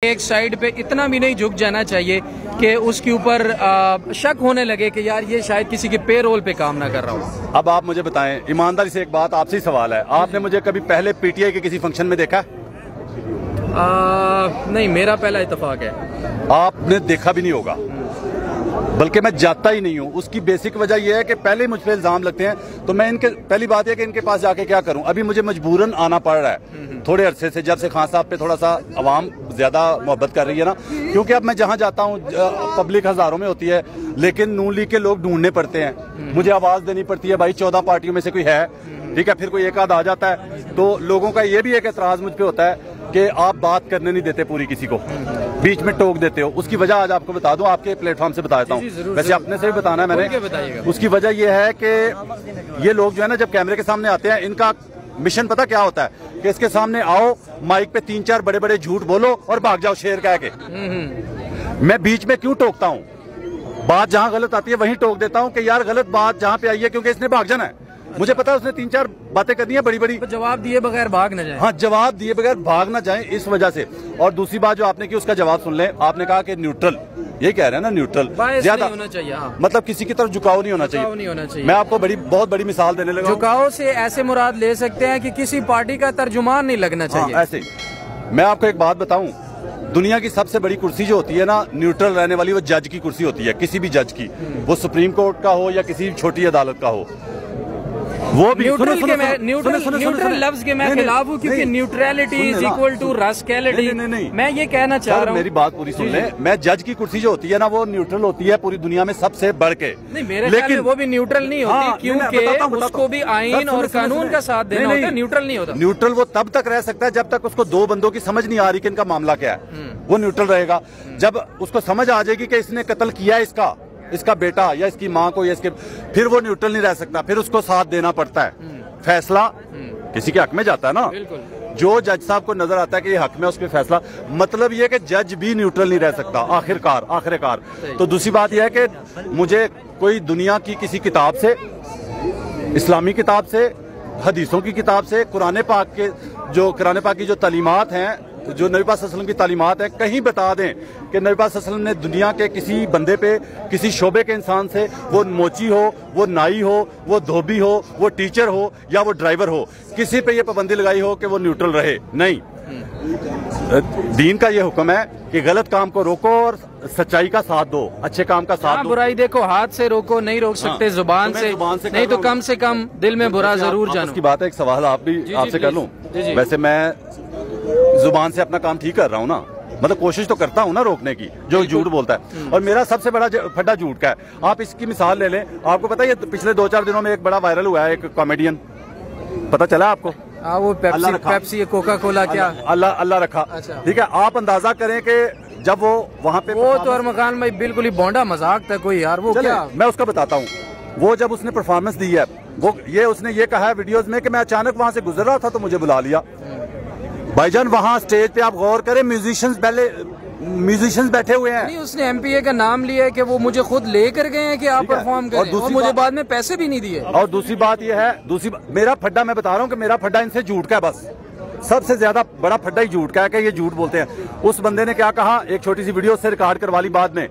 एक साइड पे इतना भी नहीं झुक जाना चाहिए कि उसके ऊपर शक होने लगे कि यार ये शायद किसी के पेरोल पे काम ना कर रहा हो। अब आप मुझे बताएं, ईमानदारी से एक बात आपसे ही सवाल है, आपने मुझे कभी पहले पीटीआई के किसी फंक्शन में देखा? नहीं, मेरा पहला इत्तेफाक है। आपने देखा भी नहीं होगा, बल्कि मैं जाता ही नहीं हूँ। उसकी बेसिक वजह यह है कि पहले मुझ पे इल्जाम लगते हैं, तो मैं इनके पहली बात है कि इनके पास जाके क्या करूँ। अभी मुझे मजबूरन आना पड़ रहा है थोड़े अरसे से, जब से खान साहब पे थोड़ा सा अवाम ज्यादा मोहब्बत कर रही है ना, क्योंकि अब मैं जहाँ जाता हूँ पब्लिक हजारों में होती है, लेकिन नून लीग के लोग ढूंढने पड़ते हैं, मुझे आवाज देनी पड़ती है, भाई 14 पार्टियों में से कोई है, ठीक है, फिर कोई एक आध आ जाता है। तो लोगों का ये भी एक एतराज मुझ पे होता है कि आप बात करने नहीं देते पूरी किसी को, बीच में टोक देते हो। उसकी वजह आज आपको बता दूं, आपके प्लेटफॉर्म से बता देता हूं, वैसे अपने से भी बताना है मैंने। उसकी वजह यह है कि ये लोग जो है ना, जब कैमरे के सामने आते हैं, इनका मिशन पता क्या होता है कि इसके सामने आओ, माइक पे 3-4 बड़े बड़े झूठ बोलो और भाग जाओ शेर कह के। मैं बीच में क्यों टोकता हूँ? बात जहां गलत आती है वहीं टोक देता हूँ कि यार गलत बात जहां पे आई है, क्योंकि इसने भाग जाना है। मुझे पता है उसने 3-4 बातें करनी है बड़ी बड़ी, तो जवाब दिए बगैर भाग न जाए। हाँ, जवाब दिए बगैर भाग ना जाए, इस वजह से। और दूसरी बात जो आपने की उसका जवाब सुन लें। आपने कहा कि न्यूट्रल, यही कह रहे हैं ना, न्यूट्रल ज्यादा होना चाहिए। हाँ। मतलब किसी की तरफ झुकाव नहीं होना चाहिए। मैं आपको बहुत बड़ी मिसाल देने लगा। झुकाव से ऐसे मुराद ले सकते हैं कि किसी पार्टी का तर्जुमान नहीं लगना चाहिए। ऐसे मैं आपको एक बात बताऊं, दुनिया की सबसे बड़ी कुर्सी जो होती है ना न्यूट्रल रहने वाली, वो जज की कुर्सी होती है, किसी भी जज की, वो सुप्रीम कोर्ट का हो या किसी छोटी अदालत का हो। वो भी न्यूट्रल लफ्ज के मैं खिलाफ हूँ, क्योंकि न्यूट्रलिटी इज इक्वल टू रस्कैलिटी। मैं ये कहना चाह रहा हूँ, मेरी बात पूरी सुन लें। मैं जज की कुर्सी जो होती है ना, वो न्यूट्रल होती है पूरी दुनिया में सबसे बढ़ के। नहीं, मेरे ख्याल में वो भी न्यूट्रल नहीं होती, क्योंकि उसको भी आइन और कानून का साथ देना होता है। न्यूट्रल नहीं होता। न्यूट्रल वो तब तक रह सकता है जब तक उसको दो बंदों की समझ नहीं आ रही कि इनका मामला क्या है, वो न्यूट्रल रहेगा। जब उसको समझ आ जाएगी कि इसने कत्ल किया इसका बेटा या इसकी माँ को या इसके, फिर वो न्यूट्रल नहीं रह सकता, फिर उसको साथ देना पड़ता है। फैसला किसी के हक में जाता है ना, जो जज साहब को नजर आता है कि ये हक में, उसके फैसला। मतलब ये कि जज भी न्यूट्रल नहीं रह सकता आखिरकार। तो दूसरी बात यह है कि मुझे कोई दुनिया की किसी किताब से, इस्लामी किताब से, हदीसों की किताब से, कुरान पाक की जो तालीमात हैं, जो नबी पाक सल्लल्लाहु अलैहि वसल्लम की तालीमात है, कहीं बता दें कि नबी पाक सल्लल्लाहु अलैहि वसल्लम ने दुनिया के किसी बंदे पे, किसी शोबे के इंसान से, वो मोची हो, वो नाई हो, वो धोबी हो, वो टीचर हो या वो ड्राइवर हो, किसी पे ये पाबंदी लगाई हो कि वो न्यूट्रल रहे। नहीं, दीन का ये हुक्म है कि गलत काम को रोको और सच्चाई का साथ दो, अच्छे काम का साथ दो। बुराई देखो हाथ से रोको, नहीं रोक सकते जुबान से नहीं तो कम से कम दिल में बुरा जरूर जानो। की बात है, एक सवाल आपसे कर लूं। वैसे मैं जुबान से अपना काम ठीक कर रहा हूँ ना, मतलब कोशिश तो करता हूँ ना रोकने की, जो झूठ बोलता है। और मेरा सबसे बड़ा फड्डा झूठ का है। आप इसकी मिसाल ले लें, आपको पता है पिछले 2-4 दिनों में एक बड़ा वायरल हुआ है, एक कॉमेडियन, पता चला आपको? वो पेप्सी कोका कोला, क्या अल्लाह रखा। ठीक है, आप अंदाजा करें कि जब वो वहाँ पे, वो तो अरमखान भाई बिल्कुल ही बोंडा मजाक था कोई यार, वो क्या, मैं उसका बताता हूँ। वो जब उसने परफॉर्मेंस दी है, उसने ये कहा है वीडियोस में कि मैं अचानक वहाँ से गुजर रहा था तो मुझे बुला लिया। भाईजान वहाँ स्टेज पे आप गौर करें, म्यूजिशियंस बैठे हुए हैं। नहीं, उसने एमपीए का नाम लिया है कि वो मुझे खुद लेकर गए हैं कि आप परफॉर्म करें, और मुझे बाद में पैसे भी नहीं दिए। और दूसरी बात ये है, मेरा फड्डा, मैं बता रहा हूँ कि मेरा फड्डा इनसे झूठ का है। बस सबसे ज्यादा बड़ा फड्डा ही झूठ का है कि ये झूठ बोलते हैं। उस बंदे ने क्या कहा, एक छोटी सी वीडियो से रिकॉर्ड करवा ली, बाद में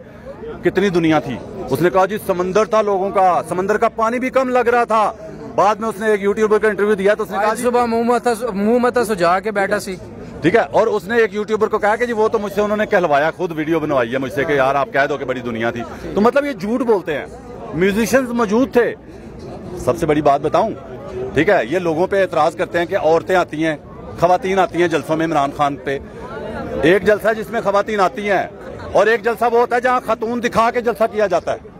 कितनी दुनिया थी, उसने कहा जी समंदर था लोगों का, समंदर का पानी भी कम लग रहा था। बाद में उसने एक यूट्यूबर का इंटरव्यू दिया तो उसने कहा सुबह मुंह मत सुझा के बैठा सी, ठीक है। और उसने एक यूट्यूबर को कहा कि जी वो तो मुझसे उन्होंने कहलवाया, खुद वीडियो बनवाई है मुझसे कि यार आप कह दो कि बड़ी दुनिया थी। तो मतलब ये झूठ बोलते हैं। म्यूजिशियंस मौजूद थे। सबसे बड़ी बात बताऊं, ठीक है, ये लोगों पे एतराज करते हैं कि औरतें आती हैं, खवातीन आती हैं जलसों में। इमरान खान पे एक जलसा है जिसमें खवातीन आती हैं, और एक जलसा वो होता है जहां खातून दिखा के जलसा किया जाता है,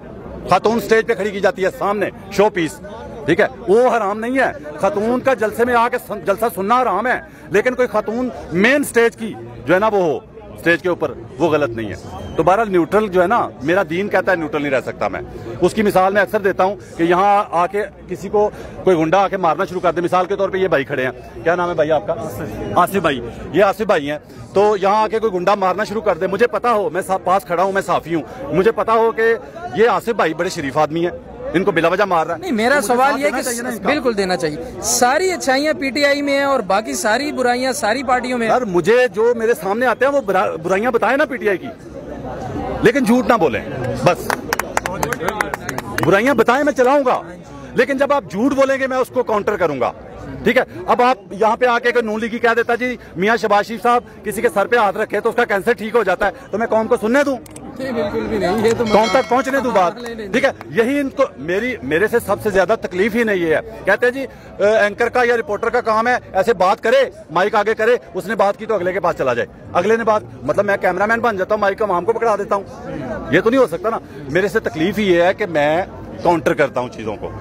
खातून स्टेज पे खड़ी की जाती है सामने, शो पीस, ठीक है। वो हराम नहीं है, खातून का जलसे में आके जलसा सुनना हराम है, लेकिन कोई खातून मेन स्टेज की जो है ना, वो हो स्टेज के ऊपर, वो गलत नहीं है। तो बहरहाल न्यूट्रल जो है ना, मेरा दीन कहता है न्यूट्रल नहीं रह सकता मैं। उसकी मिसाल मैं अक्सर देता हूं कि यहाँ आके किसी को कोई गुंडा आके मारना शुरू कर दे, मिसाल के तौर पे ये भाई खड़े हैं, क्या नाम है भाई आपका? आसिफ भाई। ये आसिफ भाई हैं, तो यहाँ आके कोई गुंडा मारना शुरू कर दे, मुझे पता हो, मैं पास खड़ा हूँ, मैं साफी हूँ, मुझे पता हो कि ये आसिफ भाई बड़े शरीफ आदमी है, इनको बिला वजह मार रहा है। नहीं, मेरा तो सवाल ये देना कि चाहिए ना इसका। बिल्कुल देना चाहिए। सारी अच्छाइयाँ पीटीआई में है और बाकी सारी बुराइयां सारी पार्टियों में है। यार मुझे जो मेरे सामने आते हैं वो बुराइयां बताए ना पीटीआई की, लेकिन झूठ ना बोले, बस बुराइयां बताएं, मैं चलाऊंगा, लेकिन जब आप झूठ बोलेंगे मैं उसको काउंटर करूंगा। ठीक है, अब आप यहाँ पे आके नून लीगी कह देता जी मियां शहबाज शरीफ साहब किसी के सर पे हाथ रखे तो उसका कैंसर ठीक हो जाता है, तो मैं कौम को सुनने दूं? बिल्कुल भी नहीं, ये तो कौन तक पहुंचने दूं बात? ठीक है, यही इनको मेरे से सबसे ज्यादा तकलीफ ही नहीं है। कहते हैं जी एंकर का या रिपोर्टर का काम है ऐसे बात करे, माइक आगे करे, उसने बात की तो अगले के पास चला जाए, अगले ने बात, मतलब मैं कैमरामैन बन जाता हूँ, माइक का माम को पकड़ा देता हूँ, ये तो नहीं हो सकता ना। मेरे से तकलीफ ही ये है कि मैं काउंटर करता हूँ चीजों को,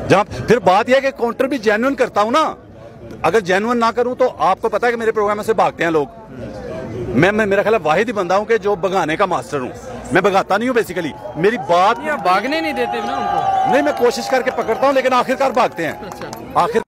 जहां फिर बात यह है कि काउंटर भी जेन्युइन करता हूं ना। अगर जेन्युइन ना करूं तो आपको पता है कि मेरे प्रोग्राम से भागते हैं लोग। मैं मेरा ख्याल वाहिद ही बंदा हूं कि जो भगाने का मास्टर हूं। मैं भगाता नहीं हूं, बेसिकली मेरी बात भागने नहीं देते ना उनको। नहीं, मैं कोशिश करके पकड़ता हूं लेकिन आखिरकार भागते हैं। आखिर